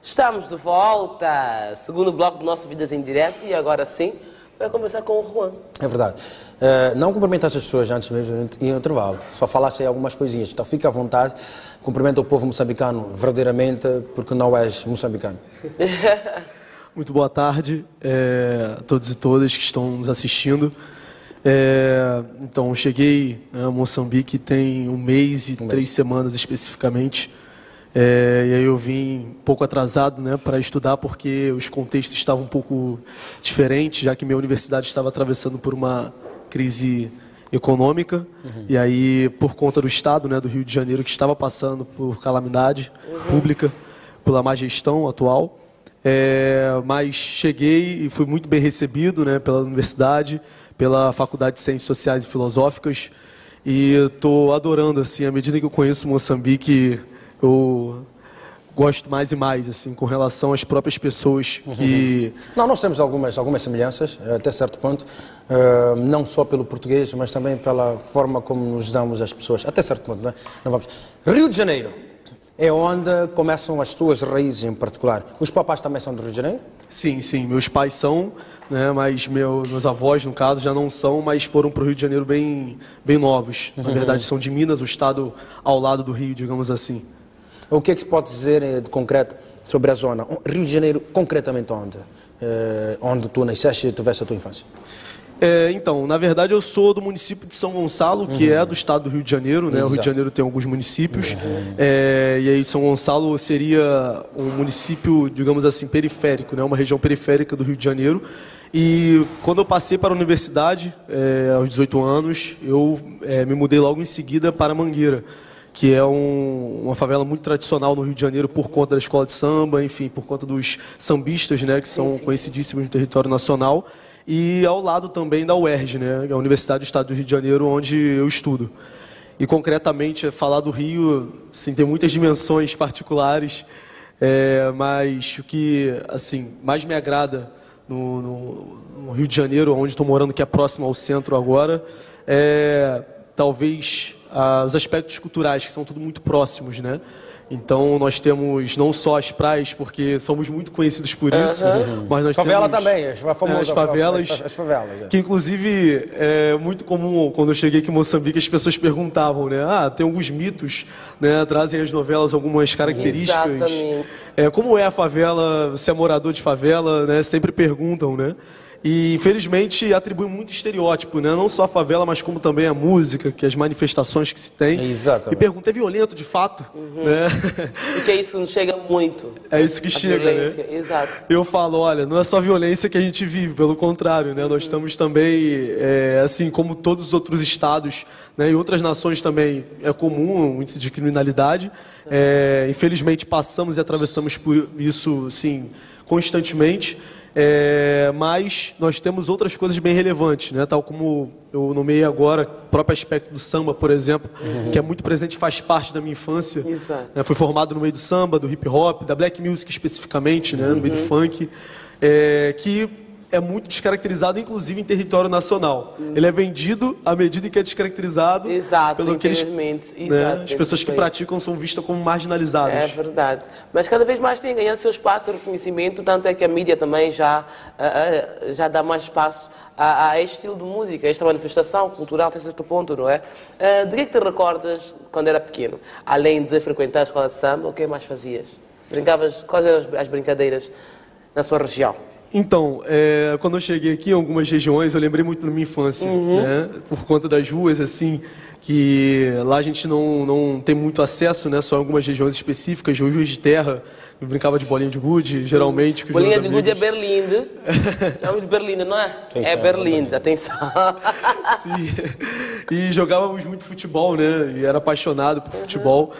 Estamos de volta, segundo bloco do nosso Vidas em Direto, e agora sim, para conversar com o Juan. É verdade. Não cumprimentaste as pessoas antes mesmo em intervalo, só falaste aí algumas coisinhas, então fica à vontade, cumprimenta o povo moçambicano verdadeiramente, porque não és moçambicano. Muito boa tarde a todos e todas que estão nos assistindo. Então, cheguei a Moçambique tem um mês e 3 semanas especificamente. E aí eu vim um pouco atrasado, né, para estudar, porque os contextos estavam um pouco diferentes, já que minha universidade estava atravessando por uma crise econômica. E aí, por conta do estado, né, do Rio de Janeiro, que estava passando por calamidade pública, pela má gestão atual. Mas cheguei e fui muito bem recebido, né, pela universidade, pela Faculdade de Ciências Sociais e Filosóficas, e estou adorando, assim, à medida que eu conheço Moçambique, eu gosto mais e mais, assim, com relação às próprias pessoas que... Não, nós temos algumas semelhanças, até certo ponto, não só pelo português, mas também pela forma como nos damos as pessoas, até certo ponto, não é? Não vamos... Rio de Janeiro é onde começam as tuas raízes em particular. Os papás também são do Rio de Janeiro? Sim, sim, meus pais são, né, mas meus avós, no caso, já não são, mas foram para o Rio de Janeiro bem novos. Na verdade, são de Minas, o estado ao lado do Rio, digamos assim. O que é que se pode dizer de concreto sobre a zona? Rio de Janeiro, concretamente onde? Onde tu nasceste e tiveste a tua infância? Então, na verdade, eu sou do município de São Gonçalo, que é do estado do Rio de Janeiro, né? Exato. O Rio de Janeiro tem alguns municípios, e aí São Gonçalo seria um município, digamos assim, periférico, né? Uma região periférica do Rio de Janeiro. E quando eu passei para a universidade, aos 18 anos, eu me mudei logo em seguida para Mangueira, que é uma favela muito tradicional no Rio de Janeiro por conta da escola de samba, enfim, por conta dos sambistas, né, que são conhecidíssimos no território nacional, e ao lado também da UERJ, né, a Universidade do Estado do Rio de Janeiro, onde eu estudo. E concretamente, falar do Rio, assim, tem muitas dimensões particulares, mas o que, assim, mais me agrada no Rio de Janeiro, onde estou morando, que é próximo ao centro agora, talvez os aspectos culturais, que são tudo muito próximos, né? Então, nós temos não só as praias, porque somos muito conhecidos por isso, mas nós favela temos... também, as favelas. As favelas, que inclusive é muito comum, quando eu cheguei aqui em Moçambique, as pessoas perguntavam, né? Tem alguns mitos, né? Trazem as novelas algumas características. Exatamente. Como é a favela, você é morador de favela, né? Sempre perguntam, né? E, infelizmente, atribui muito estereótipo, né? Não só a favela, mas como também a música, que as manifestações que se tem. Exatamente. E pergunta, é violento de fato? Né? Porque isso não chega muito. É isso que chega, violência, né? Exato. Eu falo, olha, não é só violência que a gente vive, pelo contrário, né? Nós estamos também, assim como todos os outros estados, né? E outras nações também é comum o índice de criminalidade. Infelizmente, passamos e atravessamos por isso, assim, constantemente. Mas nós temos outras coisas bem relevantes, né? Tal como eu nomeei agora, o próprio aspecto do samba, por exemplo, que é muito presente, faz parte da minha infância. Fui formado no meio do samba, do hip hop, da black music especificamente, né? No meio do funk, que é muito descaracterizado, inclusive em território nacional. Ele é vendido à medida em que é descaracterizado. Pelo que as pessoas que praticam são vistas como marginalizadas. É verdade. Mas cada vez mais tem ganhado seu espaço, seu reconhecimento, tanto é que a mídia também já dá mais espaço a este estilo de música, a esta manifestação cultural até certo ponto, não é? De que te recordas quando era pequeno? Além de frequentar a escola de samba, o que mais fazias? Quais eram as brincadeiras na sua região? Então, quando eu cheguei aqui em algumas regiões, eu lembrei muito da minha infância, né? Por conta das ruas, assim, que lá a gente não tem muito acesso, né? Só em algumas regiões específicas, ruas de terra. Eu brincava de bolinha de gude, geralmente. Com bolinha de gude é Berlinde. Estamos de Berlinde, não é? É Berlinde, atenção. Sim. E jogávamos muito futebol, né? E era apaixonado por futebol.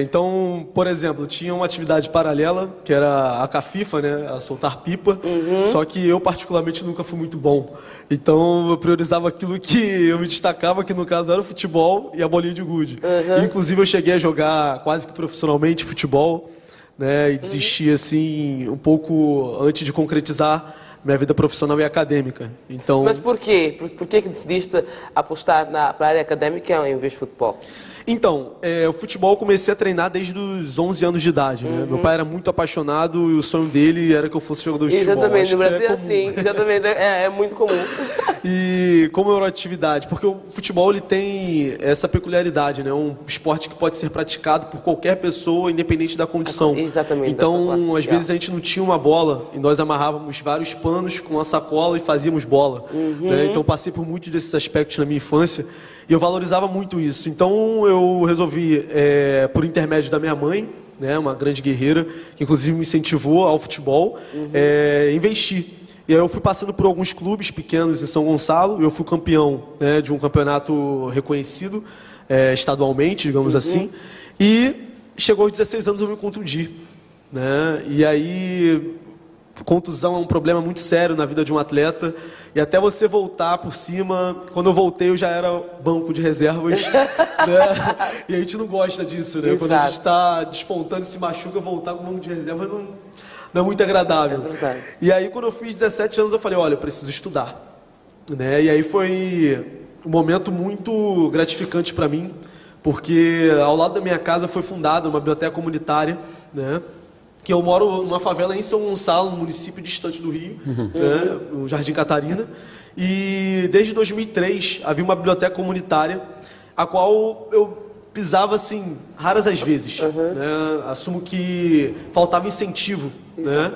Então, por exemplo, tinha uma atividade paralela, que era a cafifa, né, a soltar pipa, só que eu particularmente nunca fui muito bom. Então, eu priorizava aquilo que eu me destacava, que no caso era o futebol e a bolinha de gude. Inclusive, eu cheguei a jogar quase que profissionalmente futebol, né, e desisti, assim, um pouco antes de concretizar minha vida profissional e acadêmica. Então... Mas por quê? Por que decidiste apostar para a área acadêmica em vez de futebol? Então, o futebol eu comecei a treinar desde os 11 anos de idade, né? Meu pai era muito apaixonado e o sonho dele era que eu fosse jogador de futebol. Exatamente, no Brasil é comum. assim, exatamente, é muito comum. E como era a atividade? Porque o futebol ele tem essa peculiaridade, né? Um esporte que pode ser praticado por qualquer pessoa, independente da condição. Exatamente. Então, às vezes a gente não tinha uma bola e nós amarrávamos vários panos com a sacola e fazíamos bola. Né? Então, passei por muitos desses aspectos na minha infância e eu valorizava muito isso. Então, eu resolvi, por intermédio da minha mãe, né, uma grande guerreira, que inclusive me incentivou ao futebol, investir. E aí eu fui passando por alguns clubes pequenos em São Gonçalo, e eu fui campeão, né, de um campeonato reconhecido estadualmente, digamos assim, e chegou aos 16 anos eu me contundi. Né? E aí, contusão é um problema muito sério na vida de um atleta, e até você voltar por cima, quando eu voltei eu já era banco de reservas, né? E a gente não gosta disso, né? Exato. Quando a gente está despontando e se machuca, voltar com banco de reserva não é muito agradável. É verdade. E aí quando eu fiz 17 anos eu falei, olha, eu preciso estudar. Né? E aí foi um momento muito gratificante para mim, porque ao lado da minha casa foi fundada uma biblioteca comunitária, né? Que eu moro numa favela em São Gonçalo, um município distante do Rio, né, no Jardim Catarina, e desde 2003 havia uma biblioteca comunitária, a qual eu pisava assim, raras as vezes. Né, assumo que faltava incentivo. Né,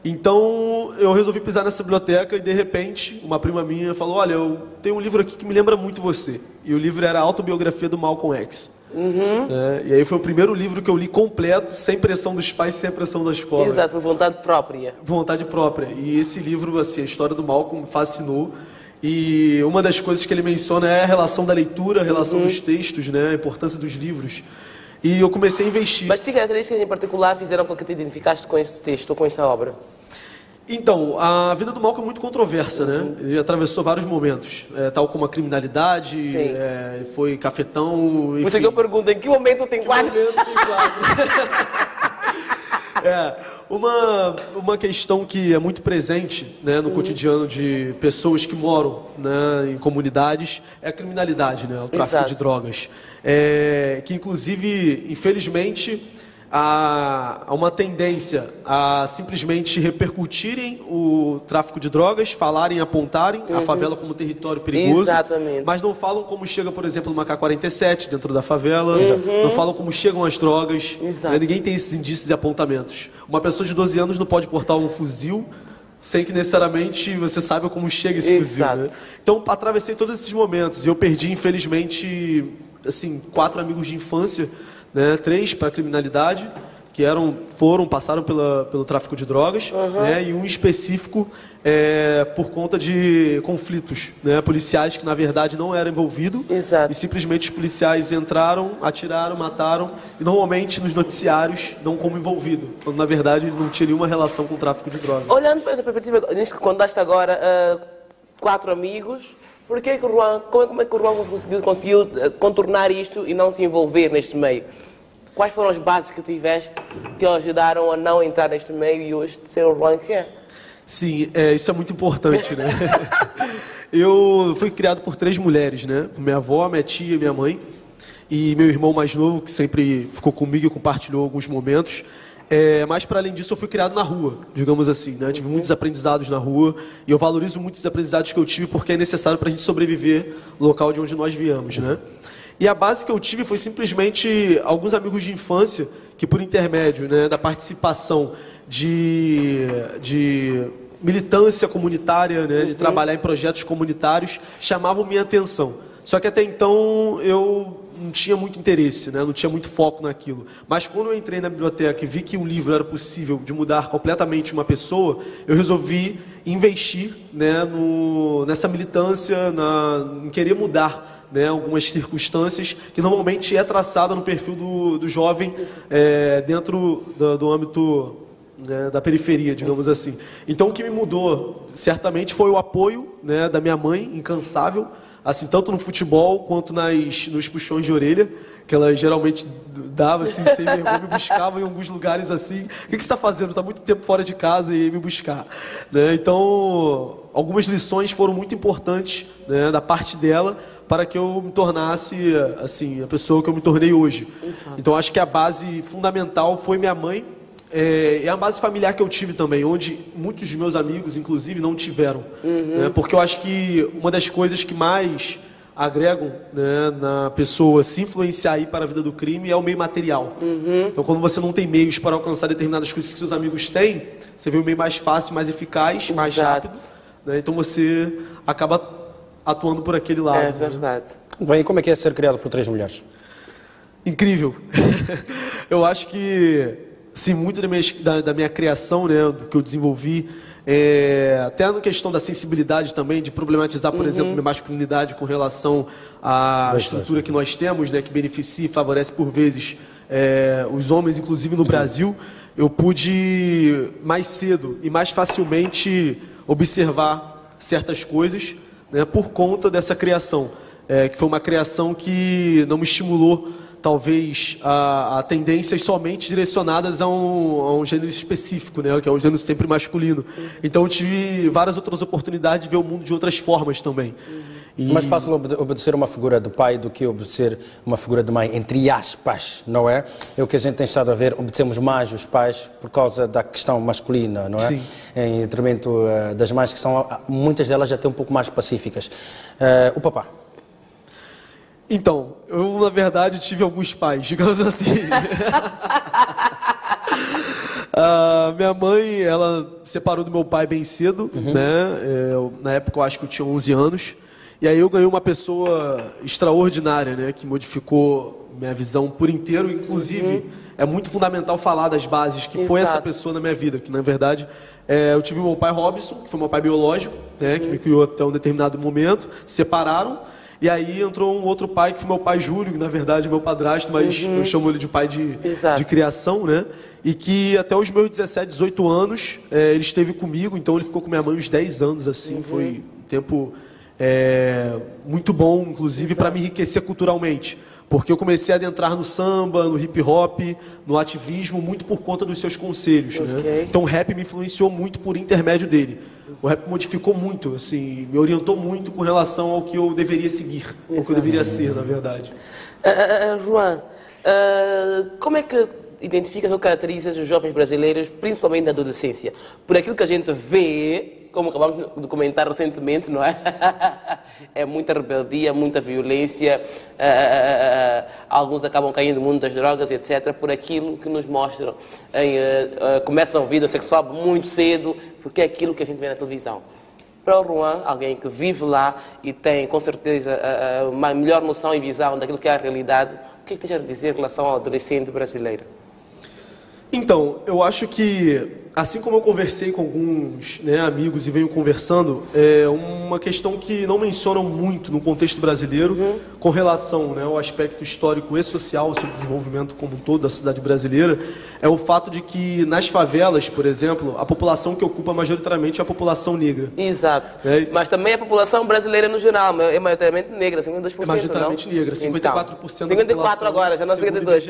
então eu resolvi pisar nessa biblioteca e de repente uma prima minha falou, olha, eu tenho um livro aqui que me lembra muito você. E o livro era a autobiografia do Malcolm X. E aí foi o primeiro livro que eu li completo, sem pressão dos pais, sem a pressão da escola. Exato, por vontade própria. Vontade própria. E esse livro, assim, a história do Malcolm me fascinou. E uma das coisas que ele menciona é a relação da leitura, a relação dos textos, né, a importância dos livros. E eu comecei a investir. Mas que características em particular fizeram com que te identificaste com esse texto ou com esta obra? Então, a vida do Malcolm é muito controversa, né? Ele atravessou vários momentos, tal como a criminalidade, foi cafetão, enfim. Você que eu pergunto, em que momento tem quadro? Uma questão que é muito presente, né, no cotidiano de pessoas que moram, né, em comunidades é a criminalidade, né, o tráfico de drogas. Que inclusive, infelizmente, há uma tendência a simplesmente repercutirem o tráfico de drogas, falarem, apontarem a favela como território perigoso, Exatamente. mas não falam como chega, por exemplo, uma K-47 dentro da favela, não falam como chegam as drogas, né? Ninguém tem esses indícios e apontamentos. Uma pessoa de 12 anos não pode portar um fuzil sem que necessariamente você saiba como chega esse fuzil. Né? Então, atravessei todos esses momentos e eu perdi, infelizmente, assim, 4 amigos de infância, né, 3 para a criminalidade, que passaram pelo tráfico de drogas, né, e um específico por conta de conflitos, né, policiais que na verdade não eram envolvidos, e simplesmente os policiais entraram, atiraram, mataram, e normalmente nos noticiários não como envolvido, quando na verdade não tinha nenhuma relação com o tráfico de drogas. Olhando para essa perspectiva, nisso que contaste agora, 4 amigos, como é que o Juan conseguiu contornar isto e não se envolver neste meio? Quais foram as bases que tiveste que te ajudaram a não entrar neste meio e hoje ser o Juan que é? Sim, isso é muito importante, né? Eu fui criado por 3 mulheres, né? Minha avó, minha tia e minha mãe. E meu irmão mais novo, que sempre ficou comigo e compartilhou alguns momentos. Mas, para além disso, eu fui criado na rua, digamos assim, né? Tive muitos aprendizados na rua e eu valorizo muito os aprendizados que eu tive porque é necessário para a gente sobreviver no local de onde nós viemos, né? E a base que eu tive foi simplesmente alguns amigos de infância que, por intermédio, né, da participação de militância comunitária, né, de trabalhar em projetos comunitários, chamavam minha atenção. Só que até então eu não tinha muito interesse, né, não tinha muito foco naquilo. Mas quando eu entrei na biblioteca e vi que um livro era possível de mudar completamente uma pessoa, eu resolvi investir, né, nessa militância, em querer mudar, né, algumas circunstâncias que normalmente é traçada no perfil do jovem dentro do âmbito, né, da periferia, digamos assim. Então o que me mudou certamente foi o apoio, né, da minha mãe, incansável, assim, tanto no futebol quanto nos puxões de orelha, que ela geralmente dava assim, sem vergonha, me buscava em alguns lugares assim, o que você está fazendo? Está muito tempo fora de casa e me buscar. Né? Então, algumas lições foram muito importantes, né, da parte dela para que eu me tornasse assim, a pessoa que eu me tornei hoje. Exato. Então acho que a base fundamental foi minha mãe, e a base familiar que eu tive também, onde muitos dos meus amigos, inclusive, não tiveram. Né, porque eu acho que uma das coisas que mais agregam, né, na pessoa se influenciar aí para a vida do crime é o meio material. Então, quando você não tem meios para alcançar determinadas coisas que seus amigos têm, você vê o meio mais fácil, mais eficaz, mais Exato. rápido. Né, então, você acaba atuando por aquele lado. É verdade. Bem, e como é que é ser criado por 3 mulheres? Incrível. Eu acho que, sim, muito da minha criação, né, do que eu desenvolvi, até na questão da sensibilidade também, de problematizar, por exemplo, minha masculinidade com relação à estrutura que nós temos, né, que beneficia e favorece, por vezes, os homens, inclusive no Brasil, eu pude mais cedo e mais facilmente observar certas coisas, né, por conta dessa criação, que foi uma criação que não me estimulou talvez a tendências somente direcionadas a um gênero específico, né, que é o gênero sempre masculino. Então eu tive várias outras oportunidades de ver o mundo de outras formas também. E... Mais fácil obedecer uma figura de pai do que obedecer uma figura de mãe, entre aspas, não é? É o que a gente tem estado a ver, obedecemos mais os pais por causa da questão masculina, não é? Sim. Em detrimento das mães, que são, muitas delas até um pouco mais pacíficas. O papá? Então, eu na verdade tive alguns pais, digamos assim. Minha mãe, ela separou do meu pai bem cedo, né? Na época eu acho que eu tinha 11 anos. E aí eu ganhei uma pessoa extraordinária, né? Que modificou minha visão por inteiro. Inclusive, é muito fundamental falar das bases que foi essa pessoa na minha vida. Que na verdade, eu tive o meu pai Robson, que foi meu pai biológico, né? Que me criou até um determinado momento. Separaram. E aí entrou um outro pai, que foi meu pai Júlio, que na verdade é meu padrasto, mas eu chamo ele de pai de criação, né? E que até os meus 17, 18 anos, ele esteve comigo, então ele ficou com minha mãe uns 10 anos, assim, foi um tempo muito bom, inclusive, para me enriquecer culturalmente. Porque eu comecei a adentrar no samba, no hip hop, no ativismo, muito por conta dos seus conselhos, né? Então o rap me influenciou muito por intermédio dele. O rap modificou muito, assim, me orientou muito com relação ao que eu deveria seguir, ao que eu deveria ser, na verdade. João, como é que identificas ou caracterizas os jovens brasileiros, principalmente na adolescência? Por aquilo que a gente vê, como acabamos de comentar recentemente, não é? É muita rebeldia, muita violência, alguns acabam caindo no mundo das drogas, etc., por aquilo que nos mostram. Começam a vida sexual muito cedo, porque é aquilo que a gente vê na televisão. Para o Juan, alguém que vive lá e tem, com certeza, uma melhor noção e visão daquilo que é a realidade, o que é que tens a dizer em relação ao adolescente brasileiro? Então, eu acho que, assim como eu conversei com alguns, né, amigos e venho conversando, é uma questão que não mencionam muito no contexto brasileiro, com relação, né, ao aspecto histórico e social, sobre o desenvolvimento como um todo da sociedade brasileira, é o fato de que nas favelas, por exemplo, a população que ocupa majoritariamente é a população negra. Exato. Mas também a população brasileira no geral é majoritariamente negra, 52%, é majoritariamente não? negra, 54% então, da população. 54 agora, já não é 52.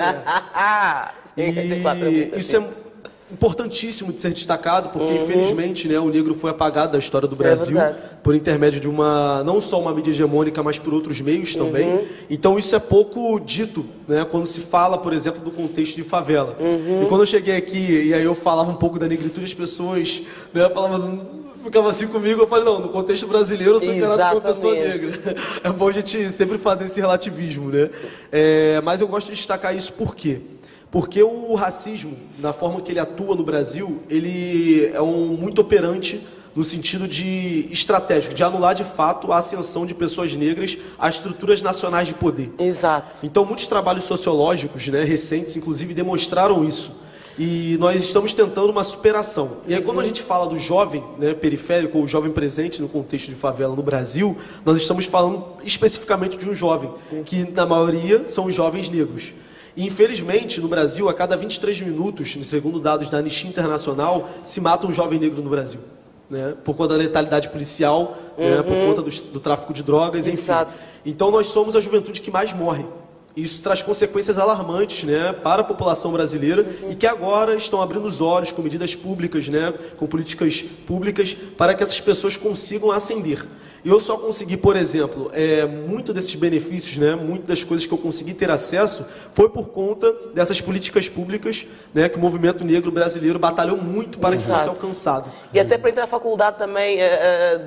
E isso é importantíssimo de ser destacado, porque infelizmente, né, o negro foi apagado da história do Brasil por intermédio de não só uma mídia hegemônica, mas por outros meios também. Então isso é pouco dito, né, quando se fala, por exemplo, do contexto de favela. E quando eu cheguei aqui e aí eu falava um pouco da negritude, as pessoas, né, ficavam assim comigo, eu falei, não, no contexto brasileiro eu sou encarado como uma pessoa negra. É bom a gente sempre fazer esse relativismo, né? Mas eu gosto de destacar isso por quê? Porque o racismo, na forma que ele atua no Brasil, ele é muito operante no sentido de estratégico, de anular de fato a ascensão de pessoas negras às estruturas nacionais de poder. Exato. Então, muitos trabalhos sociológicos, né, recentes, inclusive, demonstraram isso. E nós estamos tentando uma superação. E aí, quando a gente fala do jovem, né, periférico, ou jovem presente no contexto de favela no Brasil, nós estamos falando especificamente de um jovem, que na maioria são os jovens negros. E, infelizmente, no Brasil, a cada 23 minutos, segundo dados da Anistia Internacional, se mata um jovem negro no Brasil. Né? Por conta da letalidade policial, né? Por conta do tráfico de drogas, enfim. Então, nós somos a juventude que mais morre. Isso traz consequências alarmantes, né, para a população brasileira e que agora estão abrindo os olhos com medidas públicas, né, com políticas públicas para que essas pessoas consigam ascender. E eu só consegui, por exemplo, muito desses benefícios, né, muitas das coisas que eu consegui ter acesso foi por conta dessas políticas públicas, né, que o movimento negro brasileiro batalhou muito para isso ser alcançado. E até para entrar na faculdade também,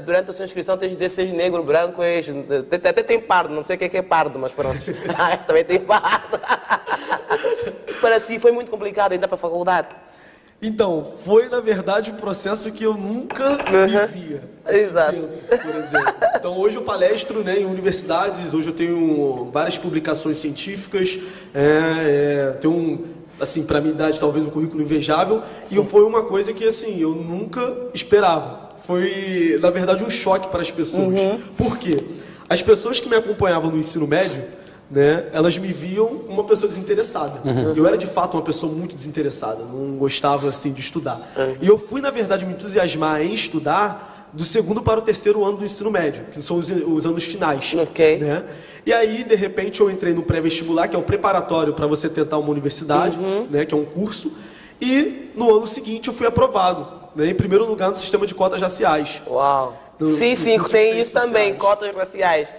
durante a sua inscrição, tens de dizer seja negro, branco, até tem pardo, não sei o que é pardo, mas pronto, também tem pardo. Para si foi muito complicado entrar para a faculdade? Então, foi na verdade um processo que eu nunca vivia. Exato. Por exemplo. Então, hoje eu palestro, né, em universidades, hoje eu tenho várias publicações científicas, tenho assim, para minha idade, talvez um currículo invejável, e foi uma coisa que assim, eu nunca esperava. Foi, na verdade, um choque para as pessoas. Por quê? As pessoas que me acompanhavam no ensino médio, né, elas me viam como uma pessoa desinteressada. Eu era de fato uma pessoa muito desinteressada, não gostava assim de estudar. E eu fui, na verdade, me entusiasmar em estudar do segundo para o terceiro ano do ensino médio, que são os anos finais. Né? E aí, de repente, eu entrei no pré-vestibular, que é o preparatório para você tentar uma universidade, né, que é um curso, e no ano seguinte eu fui aprovado, né, em primeiro lugar no sistema de cotas raciais. Uau! Sim, tem isso também, cotas raciais.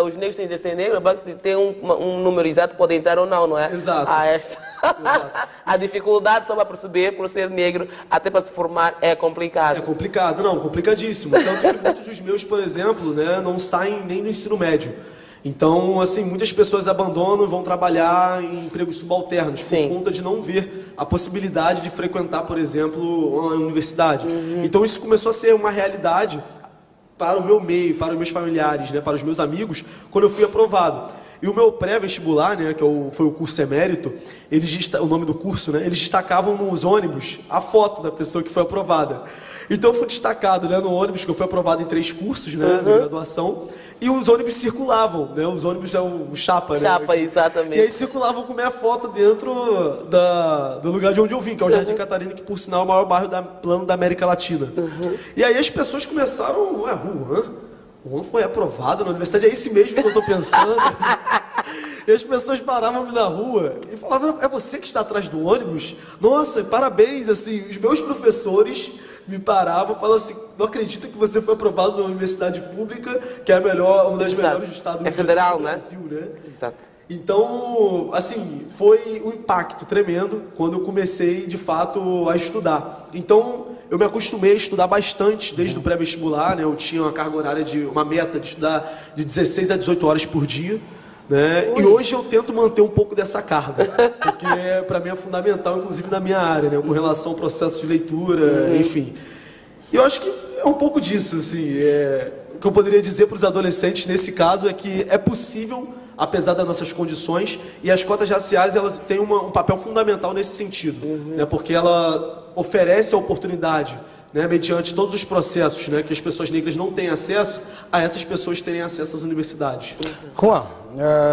Os negros têm de ser negros, tem um número exato, podem entrar ou não, não é? Exato. A dificuldade só para perceber, por ser negro, até para se formar, é complicado. É complicado, não, complicadíssimo. Tanto que muitos dos meus, por exemplo, né, não saem nem do ensino médio. Então, assim, muitas pessoas abandonam e vão trabalhar em empregos subalternos por conta de não ver a possibilidade de frequentar, por exemplo, uma universidade. Então, isso começou a ser uma realidade para o meu meio, para os meus familiares, né, para os meus amigos, quando eu fui aprovado. E o meu pré-vestibular, né, que foi o curso emérito, o nome do curso, né, eles destacavam nos ônibus a foto da pessoa que foi aprovada. Então eu fui destacado, né, no ônibus, que eu fui aprovado em 3 cursos, né, de graduação, e os ônibus circulavam, né, os ônibus é o chapa, né? Chapa, exatamente. E aí circulavam com minha foto dentro do lugar de onde eu vim, que é o Jardim Catarina, que por sinal é o maior bairro plano da América Latina. E aí as pessoas começaram, Juan foi aprovado na universidade, é esse mesmo que eu estou pensando. E as pessoas paravam na rua e falavam, é você que está atrás do ônibus? Nossa, parabéns, assim, os meus professores me paravam e falavam assim, não acredito que você foi aprovado na universidade pública, que é uma das melhores do estado do federal, do Brasil, né? Exato. Então, assim, foi um impacto tremendo quando eu comecei, de fato, a estudar. Então, eu me acostumei a estudar bastante desde o pré-vestibular, né? Eu tinha uma carga horária uma meta de estudar de 16 a 18 horas por dia, né? E hoje eu tento manter um pouco dessa carga, porque para mim é fundamental, inclusive na minha área, né? Com relação ao processo de leitura, enfim. E eu acho que é um pouco disso, assim, o que eu poderia dizer para os adolescentes nesse caso é que é possível, apesar das nossas condições, e as cotas raciais elas têm um papel fundamental nesse sentido, né? Porque ela oferece a oportunidade, né, mediante todos os processos, né, que as pessoas negras não têm acesso, a essas pessoas terem acesso às universidades. Juan,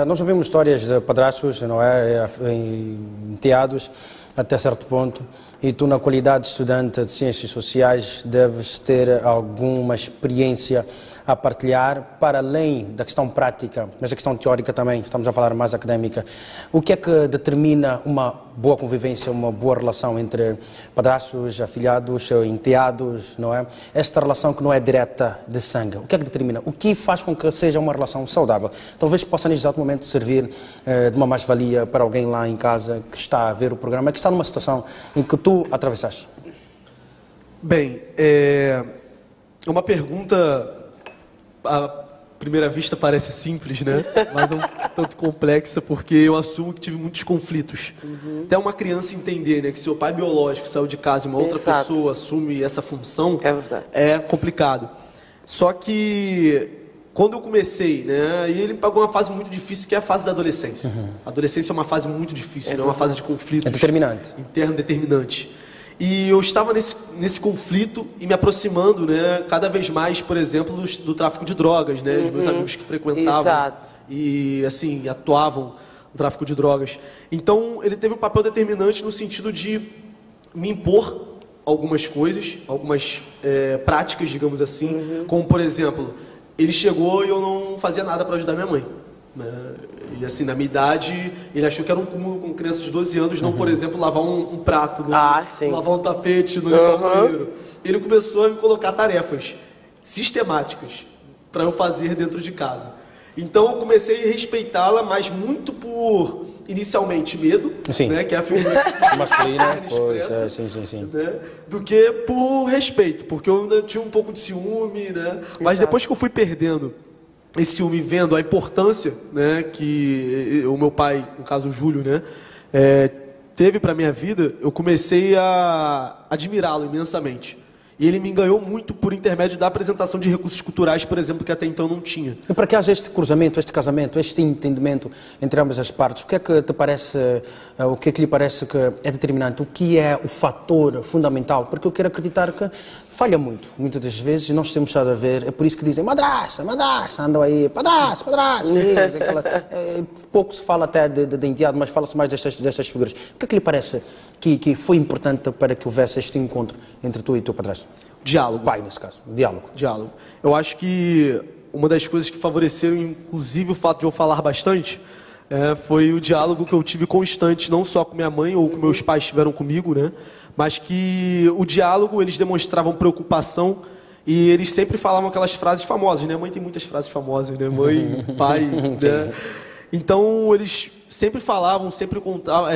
nós ouvimos histórias de padrastos, não é, enteados até certo ponto, e tu, na qualidade de estudante de Ciências Sociais, deves ter alguma experiência a partilhar, para além da questão prática, mas a questão teórica também, estamos a falar mais académica. O que é que determina uma boa convivência, uma boa relação entre padrastos, afilhados, enteados, não é? Esta relação que não é direta de sangue, o que é que determina? O que faz com que seja uma relação saudável? Talvez possa, neste exato momento, servir de uma mais-valia para alguém lá em casa que está a ver o programa, que está numa situação em que tu atravessaste. Bem, é uma pergunta... À primeira vista parece simples, né? Mas é um tanto complexa, porque eu assumo que tive muitos conflitos. Até uma criança entender, né, que seu pai biológico saiu de casa e uma outra pessoa assume essa função, é complicado. Só que quando eu comecei, né, aí ele pagou uma fase muito difícil, que é a fase da adolescência. A adolescência é uma fase muito difícil, é uma fase de conflitos. É determinante. Interno determinante. E eu estava nesse conflito e me aproximando, né, cada vez mais, por exemplo, do tráfico de drogas, né, os meus amigos que frequentavam e assim atuavam no tráfico de drogas. Então ele teve um papel determinante no sentido de me impor algumas coisas, algumas práticas, digamos assim, como por exemplo, ele chegou e eu não fazia nada para ajudar minha mãe. E assim, na minha idade, ele achou que era um cúmulo com crianças de 12 anos, não, por exemplo, lavar um prato, lavar um tapete, não limpar o banheiro. Ele começou a me colocar tarefas sistemáticas para eu fazer dentro de casa. Então eu comecei a respeitá-la, mas muito por, inicialmente, medo, né, que é a figura masculina, pois, sim. Né, do que por respeito, porque eu ainda tinha um pouco de ciúme, né? Mas depois que eu fui perdendo esse ciúme, vendo a importância, né, que o meu pai, no caso o Júlio, né, teve para minha vida, eu comecei a admirá-lo imensamente. E ele me ganhou muito por intermédio da apresentação de recursos culturais, por exemplo, que até então não tinha. E para que haja este cruzamento, este casamento, este entendimento entre ambas as partes, o que é que te parece, o que é que lhe parece que é determinante? O que é o fator fundamental? Porque eu quero acreditar que falha muito. Muitas das vezes nós temos estado a ver, é por isso que dizem madrasta, andam aí, padrasto, pouco se fala até de enteado, mas fala-se mais destas figuras. O que é que lhe parece que foi importante para que houvesse este encontro entre tu e o teu padrasto? Diálogo. Pai, nesse caso. Diálogo. Eu acho que uma das coisas que favoreceram, inclusive, o fato de eu falar bastante, foi o diálogo que eu tive constante, não só com minha mãe ou com meus pais tiveram comigo, né? Mas que o diálogo, eles demonstravam preocupação e eles sempre falavam aquelas frases famosas, né? Mãe tem muitas frases famosas, né? Mãe, pai, né? Então, eles sempre falavam, sempre contavam,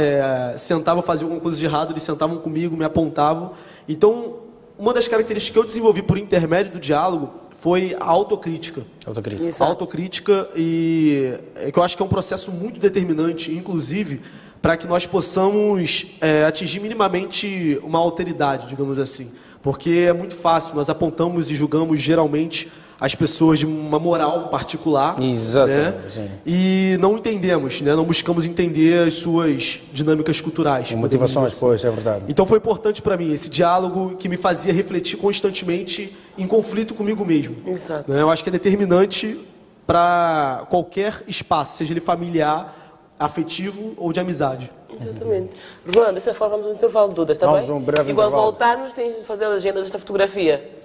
sentavam, faziam alguma coisa de errado, eles sentavam comigo, me apontavam. Então, uma das características que eu desenvolvi por intermédio do diálogo foi a autocrítica. A autocrítica, e que eu acho que é um processo muito determinante, inclusive, para que nós possamos atingir minimamente uma alteridade, digamos assim. Porque é muito fácil, nós apontamos e julgamos geralmente as pessoas de uma moral particular. Exatamente. Né? E não entendemos, né? Não buscamos entender as suas dinâmicas culturais. Motivações, pois, é verdade. Então foi importante para mim esse diálogo que me fazia refletir constantemente em conflito comigo mesmo. Exato. Né? Eu acho que é determinante para qualquer espaço, seja ele familiar, afetivo ou de amizade. Exatamente. João, dessa forma vamos ao intervalo, Dudas, está bem? Vamos um breve Igual intervalo. voltarmos, tens de fazer a agenda desta fotografia.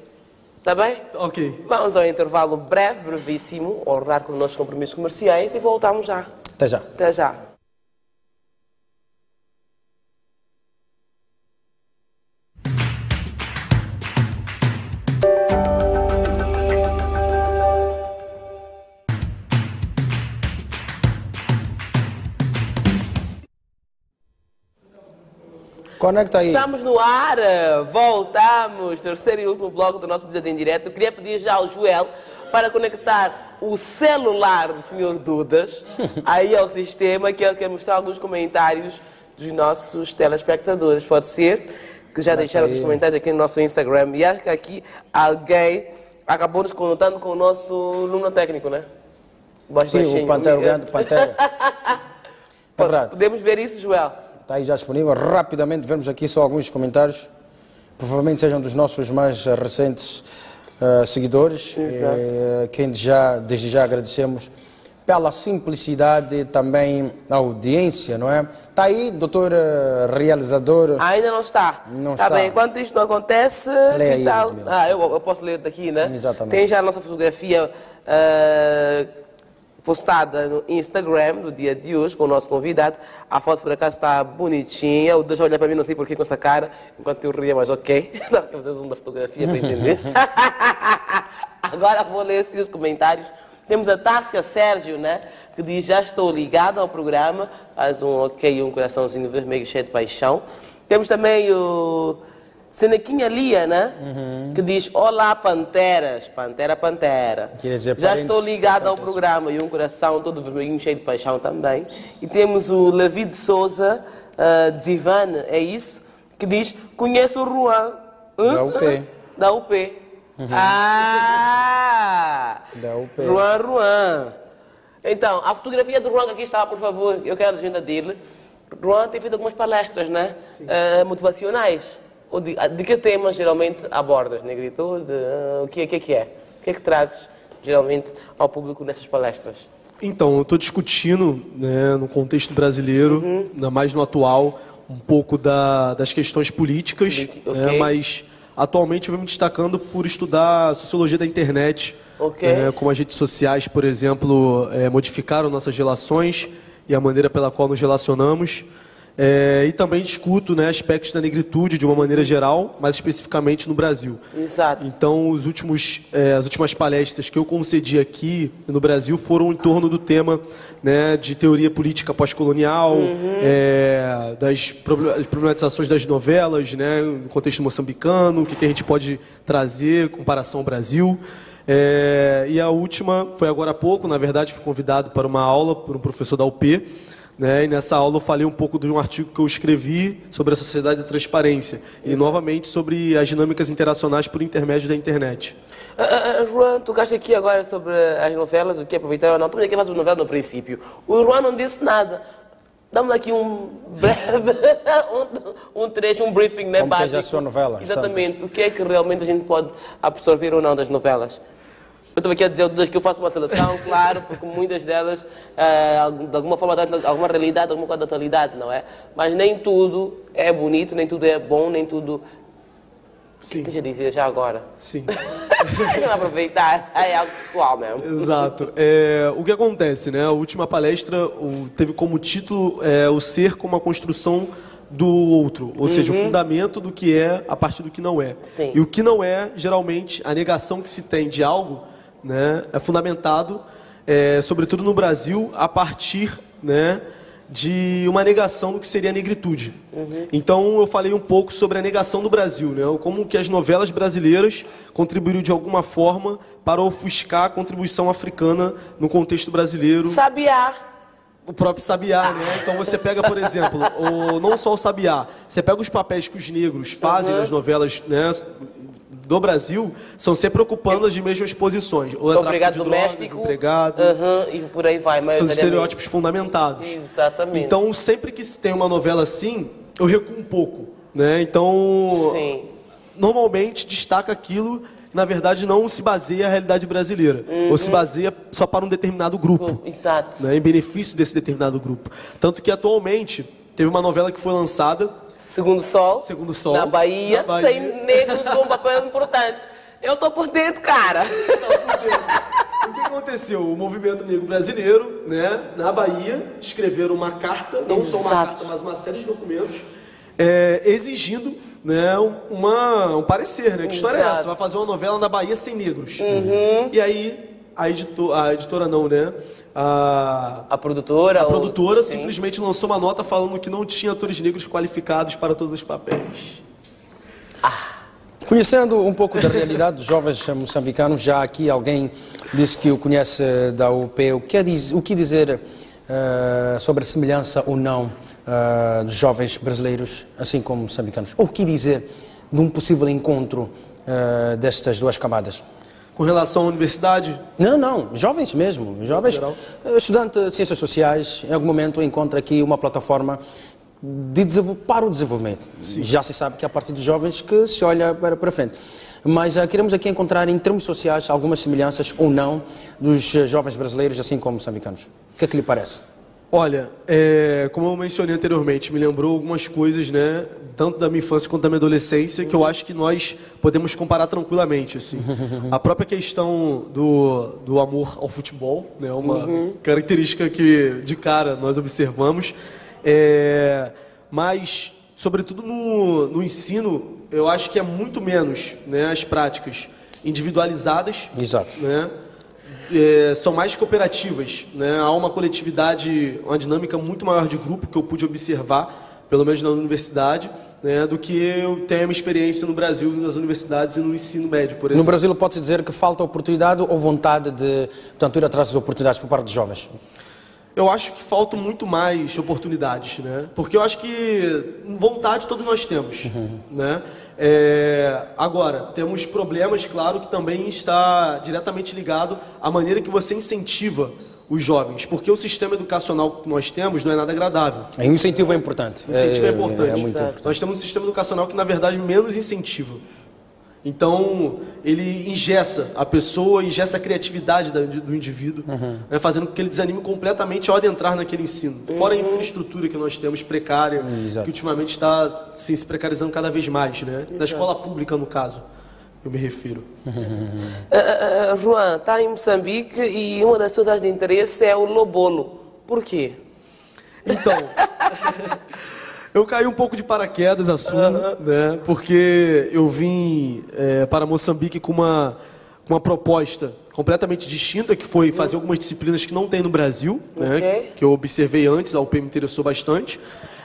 Está bem? Ok. Vamos ao intervalo breve, brevíssimo, honrar com os nossos compromissos comerciais e voltamos já. Até já. Até já. Conecta aí. Estamos no ar, voltamos, terceiro e último bloco do nosso Business em Direto. Eu queria pedir já ao Joel para conectar o celular do Sr. Dudas aí ao sistema, que ele quer mostrar alguns comentários dos nossos telespectadores. Pode ser? Que já deixaram os comentários aqui no nosso Instagram. E acho que aqui alguém acabou nos conectando com o nosso aluno técnico, né? Sim, o Pantero Grande, Pantero. É verdade. Podemos ver isso, Joel? Está aí já disponível. Rapidamente, vemos aqui só alguns comentários. Provavelmente sejam dos nossos mais recentes seguidores. Quem desde já agradecemos pela simplicidade e também a audiência, não é? Está aí, doutor realizador. Ainda não está. Não está. Bem, enquanto isto não acontece, lê aí, tal? Eu posso ler daqui, né? Exatamente. Tem já a nossa fotografia postada no Instagram no dia de hoje com o nosso convidado. A foto por acaso está bonitinha. O Deus olha para mim, não sei porquê com essa cara, enquanto eu ria, mas ok. Dá para fazer zoom da fotografia para entender. Agora vou ler assim, os comentários. Temos a Tárcia Sérgio, né? Que diz: já estou ligado ao programa. Faz um ok, um coraçãozinho vermelho cheio de paixão. Temos também o Senequinha Lia, né? Que diz: olá, panteras. Pantera. Dizer, já estou ligado ao programa. E um coração todo vermelhinho, cheio de paixão também. E temos o Levi Souza, Zivane, é isso? Que diz: conheço o Juan. Da UP. Da UP. Da UP. Juan. Então, a fotografia do Juan que aqui está, por favor. Eu quero a agenda dele. Juan tem feito algumas palestras, né? Motivacionais. De que temas geralmente abordas, Negrito? O que é? O que é que trazes geralmente ao público nessas palestras? Então, eu estou discutindo, né, no contexto brasileiro, ainda mais no atual, um pouco das questões políticas, Okay. né, mas atualmente eu venho me destacando por estudar sociologia da internet, como as redes sociais, por exemplo, modificaram nossas relações e a maneira pela qual nos relacionamos. E também discuto, né, aspectos da negritude de uma maneira geral, mais especificamente no Brasil. Exato. Então, as últimas palestras que eu concedi aqui no Brasil foram em torno do tema, né, de teoria política pós-colonial, das problematizações das novelas, né, no contexto moçambicano, o que a gente pode trazer em comparação ao Brasil. E a última foi agora há pouco, na verdade, fui convidado para uma aula por um professor da UP, né, e nessa aula eu falei um pouco de um artigo que eu escrevi sobre a sociedade da transparência e novamente sobre as dinâmicas interacionais por intermédio da internet. Juan, tu tocaste aqui agora sobre as novelas, o que aproveitar ou não. Também aqui mais uma novela no princípio. O Juan não disse nada. Dá-me aqui um breve, um trecho, um briefing, né, básico. Como que é a sua novela? Exatamente. Santos. O que é que realmente a gente pode absorver ou não das novelas? Eu estou aqui a dizer que eu faço uma seleção, claro, porque muitas delas, de alguma forma, dão alguma realidade, alguma coisa da atualidade, não é? Mas nem tudo é bonito, nem tudo é bom, nem tudo... Sim. Deixa eu dizer já agora. Sim. Vamos aproveitar, é algo pessoal mesmo. Exato. O que acontece, né? A última palestra teve como título o ser como a construção do outro, ou seja, o fundamento do que é a partir do que não é. Sim. E o que não é, geralmente, a negação que se tem de algo, né, é fundamentado, sobretudo no Brasil, a partir, né, de uma negação do que seria a negritude. Então, eu falei um pouco sobre a negação do Brasil, né, como que as novelas brasileiras contribuíram de alguma forma para ofuscar a contribuição africana no contexto brasileiro. Sabiá. O próprio Sabiá, né? Então você pega, por exemplo, não só o Sabiá, você pega os papéis que os negros fazem nas novelas, né, do Brasil, são sempre ocupando as mesmas posições. Ou é tráfico de drogas, empregado. E por aí vai. São os estereótipos fundamentados. Exatamente. Então, sempre que se tem uma novela assim, eu recuo um pouco, né? Então, sim, normalmente destaca aquilo que, na verdade, não se baseia na realidade brasileira. Ou se baseia só para um determinado grupo. Exato. Né, em benefício desse determinado grupo. Tanto que, atualmente, teve uma novela que foi lançada, Segundo Sol, na Bahia, sem negros com um papel importante. Eu tô por dentro, cara. O que aconteceu? O movimento negro brasileiro, né, na Bahia, escreveram uma carta, não só uma carta, mas uma série de documentos, exigindo, né, um parecer, né? Que história é essa? Vai fazer uma novela na Bahia sem negros. E aí, a editora não, né? A produtora simplesmente lançou uma nota falando que não tinha atores negros qualificados para todos os papéis. Conhecendo um pouco da realidade dos jovens moçambicanos, já aqui alguém disse que o conhece da UP. O que dizer sobre a semelhança ou não dos jovens brasileiros, assim como moçambicanos? Ou o que dizer de um possível encontro destas duas camadas? Com relação à universidade? Não, jovens mesmo. Jovens, estudante de ciências sociais, em algum momento encontra aqui uma plataforma para o desenvolvimento. Sim. Já se sabe que é a partir dos jovens que se olha para frente. Mas queremos aqui encontrar, em termos sociais, algumas semelhanças ou não dos jovens brasileiros, assim como moçambicanos. O que é que lhe parece? Olha, como eu mencionei anteriormente, me lembrou algumas coisas, né, tanto da minha infância quanto da minha adolescência, que eu acho que nós podemos comparar tranquilamente, assim. A própria questão do amor ao futebol, né, uma característica que, de cara, nós observamos, mas, sobretudo no ensino, eu acho que é muito menos, né, as práticas individualizadas. Exato. Né, são mais cooperativas, né? Há uma coletividade, uma dinâmica muito maior de grupo que eu pude observar, pelo menos na universidade, né? Do que eu tenho a minha experiência no Brasil, nas universidades e no ensino médio, por exemplo. No Brasil pode-se dizer que falta oportunidade ou vontade de, portanto, ir atrás das oportunidades por parte dos jovens? Eu acho que faltam muito mais oportunidades, né? Porque eu acho que vontade todos nós temos, né? Agora, temos problemas, claro, que também está diretamente ligado à maneira que você incentiva os jovens, porque o sistema educacional que nós temos não é nada agradável. O incentivo é importante. O incentivo é importante. É muito importante. Nós temos um sistema educacional que, na verdade, menos incentiva. Então, ele engessa a pessoa, engessa a criatividade do indivíduo, né, fazendo com que ele desanime completamente ao adentrar naquele ensino. Fora a infraestrutura que nós temos precária, que ultimamente está assim, se precarizando cada vez mais, né? Da escola pública, no caso, eu me refiro. Juan, está em Moçambique e uma das suas áreas de interesse é o lobolo. Por quê? Então... Eu caí um pouco de paraquedas, assumo, né? Porque eu vim para Moçambique com uma proposta completamente distinta, que foi fazer algumas disciplinas que não tem no Brasil, né? Que eu observei antes, a UP me interessou bastante,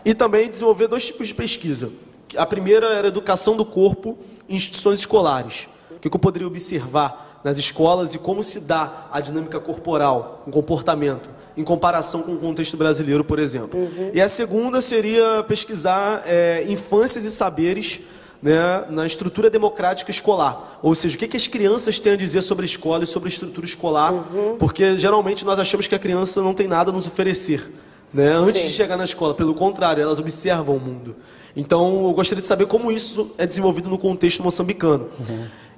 e também desenvolver 2 tipos de pesquisa. A primeira era educação do corpo em instituições escolares. O que eu poderia observar nas escolas e como se dá a dinâmica corporal, o comportamento, em comparação com o contexto brasileiro, por exemplo. E a segunda seria pesquisar infâncias e saberes, né, na estrutura democrática escolar. Ou seja, o que as crianças têm a dizer sobre a escola e sobre a estrutura escolar, porque geralmente nós achamos que a criança não tem nada a nos oferecer, né, antes de chegar na escola. Pelo contrário, elas observam o mundo. Então, eu gostaria de saber como isso é desenvolvido no contexto moçambicano.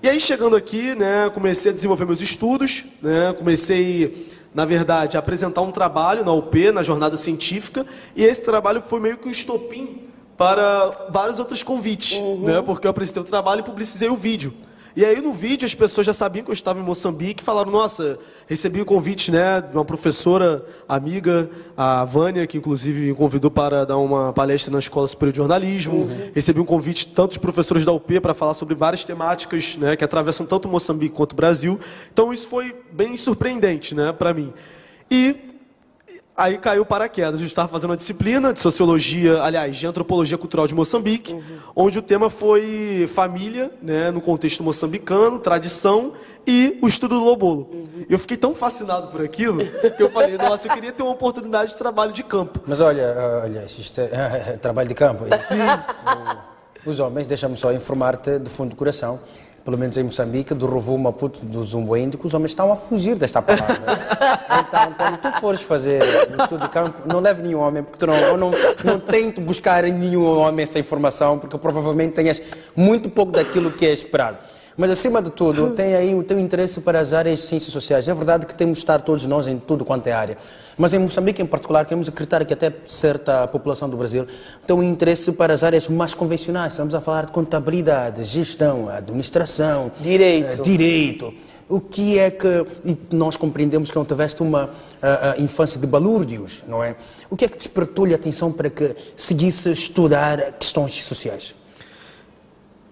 E aí, chegando aqui, né, comecei a desenvolver meus estudos, né, comecei, na verdade, a apresentar um trabalho na UP, na jornada científica, e esse trabalho foi meio que um estopim para vários outros convites, né, porque eu apresentei o trabalho e publicizei o vídeo. E aí, no vídeo, as pessoas já sabiam que eu estava em Moçambique e falaram, nossa, recebi o convite, né, de uma professora amiga, a Vânia, que inclusive me convidou para dar uma palestra na Escola Superior de Jornalismo. Recebi um convite tanto de professores da UP para falar sobre várias temáticas, né, que atravessam tanto Moçambique quanto o Brasil. Então, isso foi bem surpreendente, né, para mim. E aí caiu o paraquedas. Eu estava fazendo uma disciplina de sociologia, aliás, de antropologia cultural de Moçambique, onde o tema foi família, né, no contexto moçambicano, tradição e o estudo do lobolo. E eu fiquei tão fascinado por aquilo que eu falei, nossa, eu queria ter uma oportunidade de trabalho de campo. Mas olha, isto é trabalho de campo. Sim. Os homens, deixa-me só informar-te do fundo do coração, pelo menos em Moçambique, do Rovu Maputo, do Zumbo Índico, os homens estão a fugir desta palavra. Então, quando tu fores fazer um estudo de campo, não leve nenhum homem, porque tu não tento buscar em nenhum homem essa informação, porque provavelmente tenhas muito pouco daquilo que é esperado. Mas, acima de tudo, tem aí o teu interesse para as áreas de ciências sociais. É verdade que temos de estar todos nós em tudo quanto é área. Mas em Moçambique, em particular, queremos acreditar que até certa população do Brasil tem um interesse para as áreas mais convencionais. Estamos a falar de contabilidade, gestão, administração, direito. O que é que e nós compreendemos que não tiveste uma infância de balúrdios, não é? O que é que despertou-lhe a atenção para que seguisse a estudar questões sociais?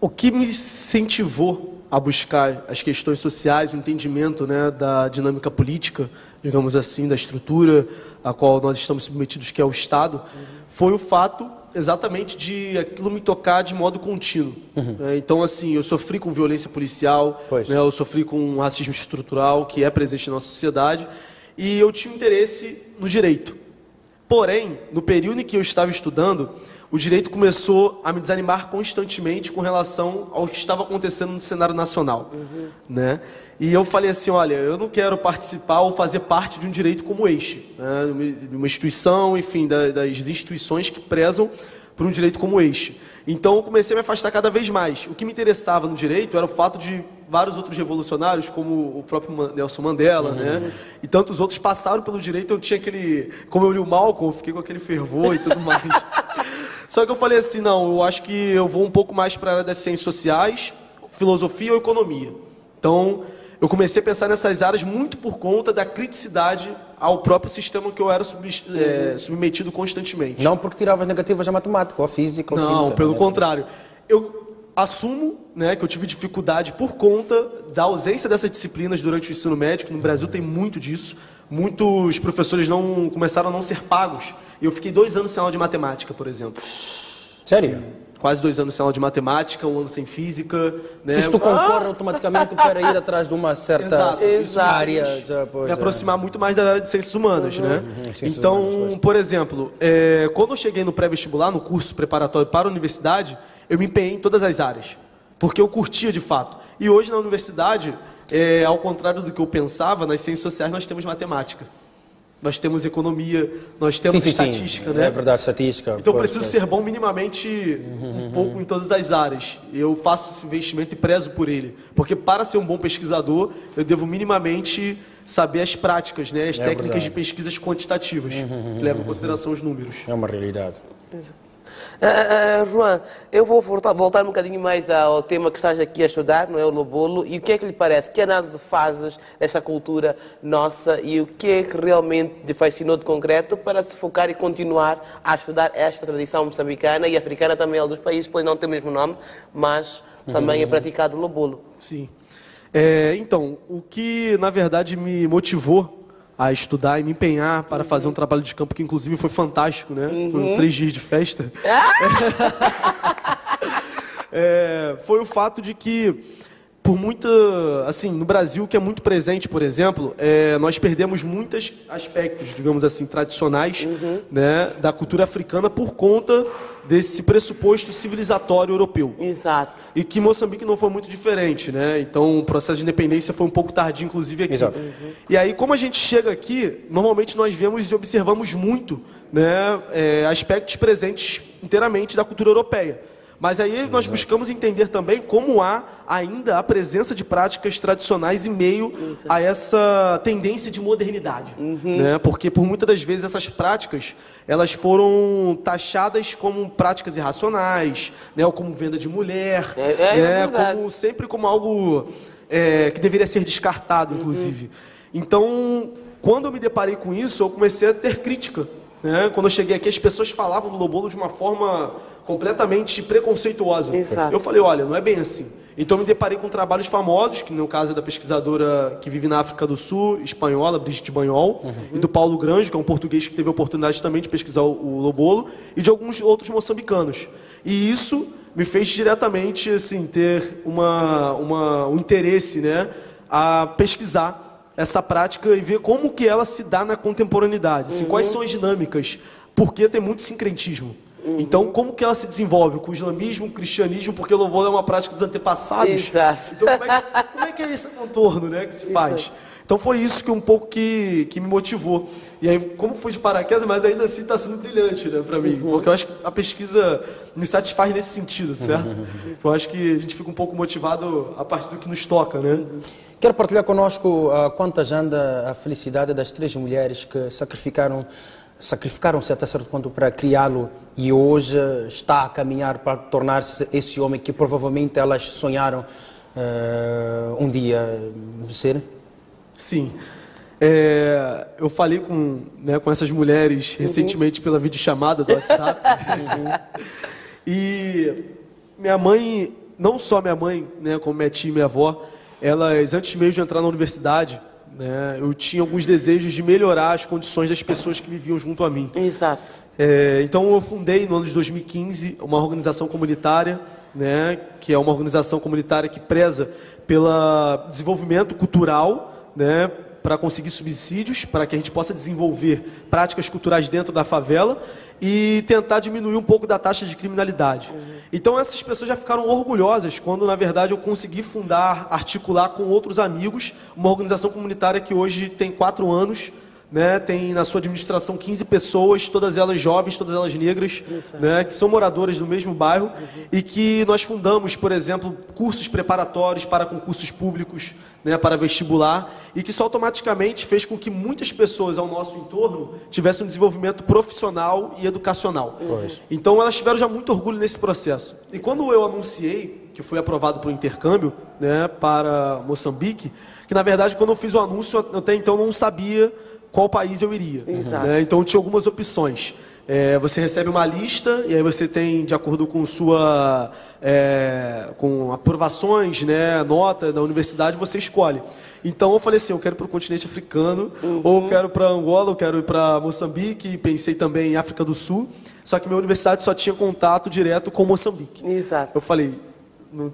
O que me incentivou a buscar as questões sociais, o entendimento, né, da dinâmica política, digamos assim, da estrutura a qual nós estamos submetidos, que é o Estado, foi o fato exatamente de aquilo me tocar de modo contínuo. Então, assim, eu sofri com violência policial, né, eu sofri com racismo estrutural, que é presente na nossa sociedade, e eu tinha interesse no direito. Porém, no período em que eu estava estudando, o direito começou a me desanimar constantemente com relação ao que estava acontecendo no cenário nacional, né? E eu falei assim, olha, eu não quero participar ou fazer parte de um direito como este, né? De uma instituição, enfim, das instituições que prezam por um direito como este. Então eu comecei a me afastar cada vez mais. O que me interessava no direito era o fato de vários outros revolucionários, como o próprio Nelson Mandela, né? E tantos outros passaram pelo direito, eu tinha aquele... Como eu li o Malcolm, eu fiquei com aquele fervor e tudo mais. Só que eu falei assim, não, eu acho que eu vou um pouco mais para a área das ciências sociais, filosofia ou economia. Então, eu comecei a pensar nessas áreas muito por conta da criticidade ao próprio sistema que eu era submetido constantemente. Não porque tiravas negativas a matemática ou a física ou não, química. Não, pelo contrário. Eu assumo, né, que eu tive dificuldade por conta da ausência dessas disciplinas durante o ensino médio. No Brasil tem muito disso. Muitos professores começaram a não ser pagos. E eu fiquei 2 anos sem aula de matemática, por exemplo. Sério? Sim. Quase 2 anos sem aula de matemática, 1 ano sem física. Né? Isso tu concorre automaticamente para ir atrás de uma certa área. Me aproximar muito mais da área de ciências humanas, né? Então, por exemplo, quando eu cheguei no pré-vestibular, no curso preparatório para a universidade, eu me empenhei em todas as áreas, porque eu curtia de fato. E hoje na universidade, ao contrário do que eu pensava, nas ciências sociais nós temos matemática. nós temos economia, nós temos estatística, né? É verdade, estatística. Então eu preciso ser bom minimamente um pouco em todas as áreas. Eu faço esse investimento e prezo por ele. Porque para ser um bom pesquisador, eu devo minimamente saber as práticas, né? As técnicas de pesquisas quantitativas, que levam em consideração os números. É uma realidade. João, eu vou voltar um bocadinho mais ao tema que estás aqui a estudar, não é, o Lobolo, e o que é que lhe parece? Que análise fazes desta cultura nossa e o que é que realmente lhe fascinou de concreto para se focar e continuar a estudar esta tradição moçambicana e africana também, alguns países podem não ter o mesmo nome, mas também é praticado o Lobolo. Sim. Então, o que na verdade me motivou a estudar e me empenhar para fazer um trabalho de campo que inclusive foi fantástico, né? Foram 3 dias de festa. Foi o fato de que, por muita, assim, no Brasil, que é muito presente, por exemplo, nós perdemos muitos aspectos, digamos assim, tradicionais, né, da cultura africana por conta desse pressuposto civilizatório europeu. Exato. E que Moçambique não foi muito diferente, né? Então o processo de independência foi um pouco tardio, inclusive, aqui. Exato. E aí, como a gente chega aqui, normalmente nós vemos e observamos muito, né, aspectos presentes inteiramente da cultura europeia. Mas aí nós buscamos entender também como há ainda a presença de práticas tradicionais em meio a essa tendência de modernidade. Né? Porque por muitas das vezes essas práticas elas foram taxadas como práticas irracionais, né? Ou como venda de mulher, né? Sempre como algo que deveria ser descartado, inclusive. Então, quando eu me deparei com isso, eu comecei a ter crítica. Né? Quando eu cheguei aqui, as pessoas falavam do Lobolo de uma forma completamente preconceituosa. Exato. Eu falei, olha, não é bem assim. Então eu me deparei com trabalhos famosos, que no caso é da pesquisadora que vive na África do Sul, espanhola, Brigitte Banhol, e do Paulo Grange, que é um português que teve a oportunidade também de pesquisar o Lobolo, e de alguns outros moçambicanos. E isso me fez diretamente assim, ter um interesse, né, a pesquisar essa prática e ver como que ela se dá na contemporaneidade, assim, quais são as dinâmicas, porque tem muito sincretismo. Então, como que ela se desenvolve com o islamismo, com o cristianismo, porque o louvor é uma prática dos antepassados. Exato. Então, como é que é esse contorno, né, que se faz? Então, foi isso que um pouco que me motivou. E aí, como fui de paraquedas, mas ainda assim está sendo brilhante, né, para mim. Porque eu acho que a pesquisa nos satisfaz nesse sentido, certo? Eu acho que a gente fica um pouco motivado a partir do que nos toca, né? Quero partilhar conosco quantas anda a felicidade das 3 mulheres que sacrificaram-se até certo ponto para criá-lo e hoje está a caminhar para tornar-se esse homem que provavelmente elas sonharam um dia ser? Sim. Eu falei com essas mulheres recentemente pela videochamada do WhatsApp. E minha mãe, não só minha mãe, né, como minha tia e minha avó, elas, antes mesmo de entrar na universidade, né, eu tinha alguns desejos de melhorar as condições das pessoas que viviam junto a mim. Exato. Então eu fundei no ano de 2015 uma organização comunitária, né, que é uma organização comunitária que preza pelo desenvolvimento cultural, né, para conseguir subsídios, para que a gente possa desenvolver práticas culturais dentro da favela e tentar diminuir um pouco da taxa de criminalidade. Então essas pessoas já ficaram orgulhosas quando, na verdade, eu consegui fundar, articular com outros amigos, uma organização comunitária que hoje tem 4 anos, né, tem na sua administração 15 pessoas, todas elas jovens, todas elas negras, né, que são moradoras do mesmo bairro e que nós fundamos, por exemplo, cursos preparatórios para concursos públicos, né, para vestibular, e que isso automaticamente fez com que muitas pessoas ao nosso entorno tivessem um desenvolvimento profissional e educacional. Então elas tiveram já muito orgulho nesse processo. E quando eu anunciei que foi aprovado para o intercâmbio, né, para Moçambique, que na verdade quando eu fiz o anúncio, até então não sabia qual país eu iria. Né? Então tinha algumas opções. Você recebe uma lista e aí você tem, de acordo com com aprovações, né, nota da universidade, você escolhe. Então eu falei assim, eu quero ir para o continente africano, ou eu quero para Angola, eu quero ir para Moçambique, pensei também em África do Sul, só que minha universidade só tinha contato direto com Moçambique. Exato. Eu falei, não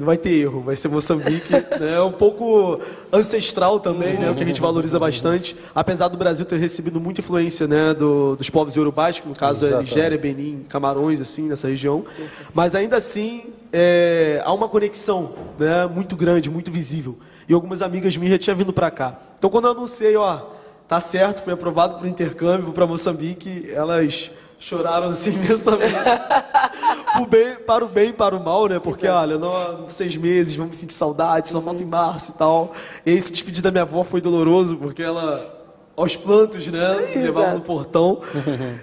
vai ter erro, vai ser Moçambique, né? É um pouco ancestral também, né? O que a gente valoriza bastante, apesar do Brasil ter recebido muita influência, né, dos povos iorubás, que no caso é Nigéria, Benin, Camarões, assim, nessa região, mas ainda assim há uma conexão, né, muito grande, muito visível, e algumas amigas minhas já tinham vindo para cá. Então quando eu anunciei, tá certo, fui aprovado para o intercâmbio, vou para Moçambique, elas choraram assim imensamente. Para o bem e para o mal, né? Porque, olha, não, 6 meses, vamos sentir saudade, só falta em março e tal. E esse despedir da minha avó foi doloroso, porque ela, aos plantos, né, me levava no portão.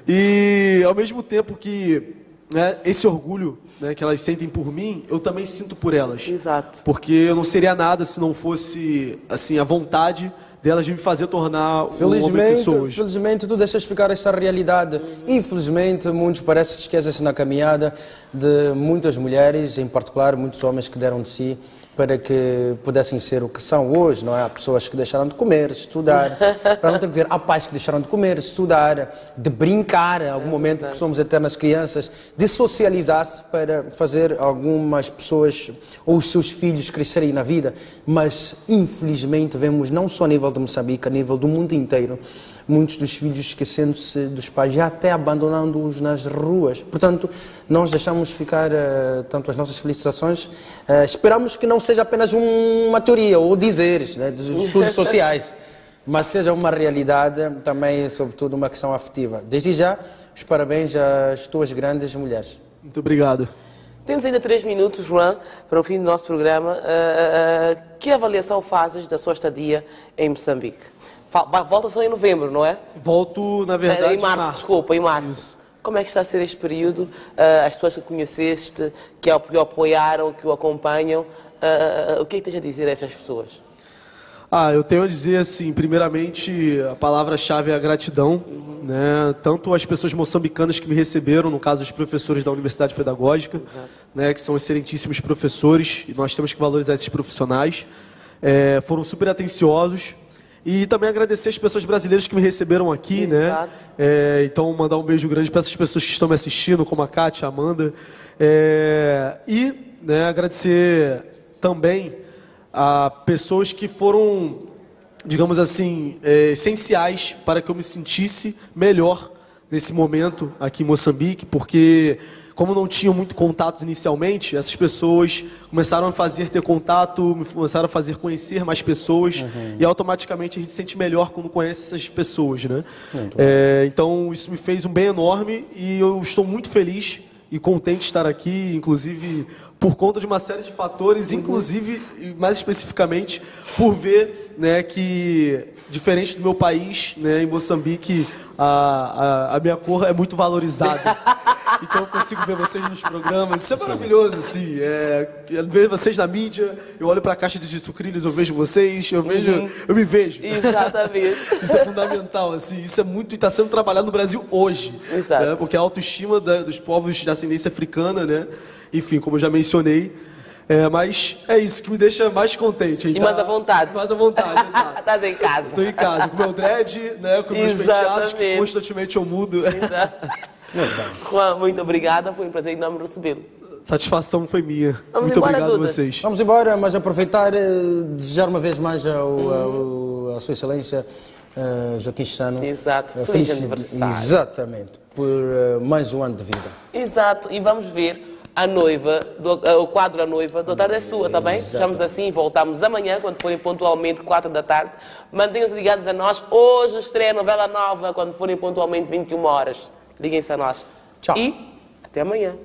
E ao mesmo tempo que, né, esse orgulho, né, que elas sentem por mim, eu também sinto por elas. Exato. Porque eu não seria nada se não fosse, assim, a vontade delas de me fazer tornar um homem pessoas. Felizmente tu deixas ficar esta realidade. Infelizmente muitos parece que esquecem-se na caminhada de muitas mulheres, em particular muitos homens que deram de si para que pudessem ser o que são hoje, não é? Há pessoas que deixaram de comer, estudar, para não ter que dizer, há pais que deixaram de comer, estudar, de brincar em algum momento, porque somos eternas crianças, de socializar-se para fazer algumas pessoas ou os seus filhos crescerem na vida, mas infelizmente vemos não só a nível de Moçambique, a nível do mundo inteiro, muitos dos filhos esquecendo-se dos pais, já até abandonando-os nas ruas. Portanto, nós deixamos ficar tanto as nossas felicitações, esperamos que não seja apenas uma teoria ou dizeres, né, dos estudos sociais, mas seja uma realidade também, sobretudo, uma questão afetiva. Desde já, os parabéns às tuas grandes mulheres. Muito obrigado. Temos ainda 3 minutos, João, para o fim do nosso programa. Que avaliação fazes da sua estadia em Moçambique? Volta só em novembro, não é? Volto, na verdade, em março. Desculpa, em março. Isso. Como é que está a ser este período? As pessoas que conheceste, que o apoiaram, que o acompanham, o que é que tens a dizer a essas pessoas? Eu tenho a dizer, assim, primeiramente, a palavra-chave é a gratidão, né? Tanto as pessoas moçambicanas que me receberam, no caso, os professores da Universidade Pedagógica, né, que são excelentíssimos professores, e nós temos que valorizar esses profissionais, foram super atenciosos. E também agradecer as pessoas brasileiras que me receberam aqui, né? Então, mandar um beijo grande para essas pessoas que estão me assistindo, como a Kátia, a Amanda. Né, agradecer também a pessoas que foram, digamos assim, essenciais para que eu me sentisse melhor nesse momento aqui em Moçambique, porque como não tinham muito contatos inicialmente, essas pessoas começaram a ter contato, começaram a fazer conhecer mais pessoas, e automaticamente a gente se sente melhor quando conhece essas pessoas, né? Então isso me fez um bem enorme e eu estou muito feliz e contente de estar aqui, inclusive por conta de uma série de fatores, inclusive, mais especificamente, por ver, né, que, diferente do meu país, né, em Moçambique, a minha cor é muito valorizada. Então eu consigo ver vocês nos programas, isso é maravilhoso, assim, ver vocês na mídia, eu olho para a caixa de sucrilhos, eu vejo vocês, eu me vejo. Exatamente. Isso é fundamental, assim, isso é muito, e está sendo trabalhado no Brasil hoje, né, porque a autoestima dos povos de ascendência africana, né, enfim, como eu já mencionei, mas é isso que me deixa mais contente. E mais à vontade. Mais à vontade, exato. Estás em casa. Estou em casa, com meu dread, né, com meus penteados, que constantemente eu mudo. Exato. Juan, muito obrigada, foi um prazer enorme recebê-lo. Satisfação foi minha. Vamos muito embora, obrigado a Dudas. vocês. Vamos embora, mas aproveitar, desejar uma vez mais à Sua Excelência Joaquim Chissano. Exato, feliz aniversário. Exatamente, por mais um ano de vida. Exato, e vamos ver a noiva, o quadro A Noiva, da tarde é sua, está bem? Fechamos assim e voltamos amanhã, quando forem pontualmente 4 da tarde. Mantenham-se ligados a nós. Hoje estreia a novela nova, quando forem pontualmente 21 horas. Liguem-se a nós. Tchau. E até amanhã.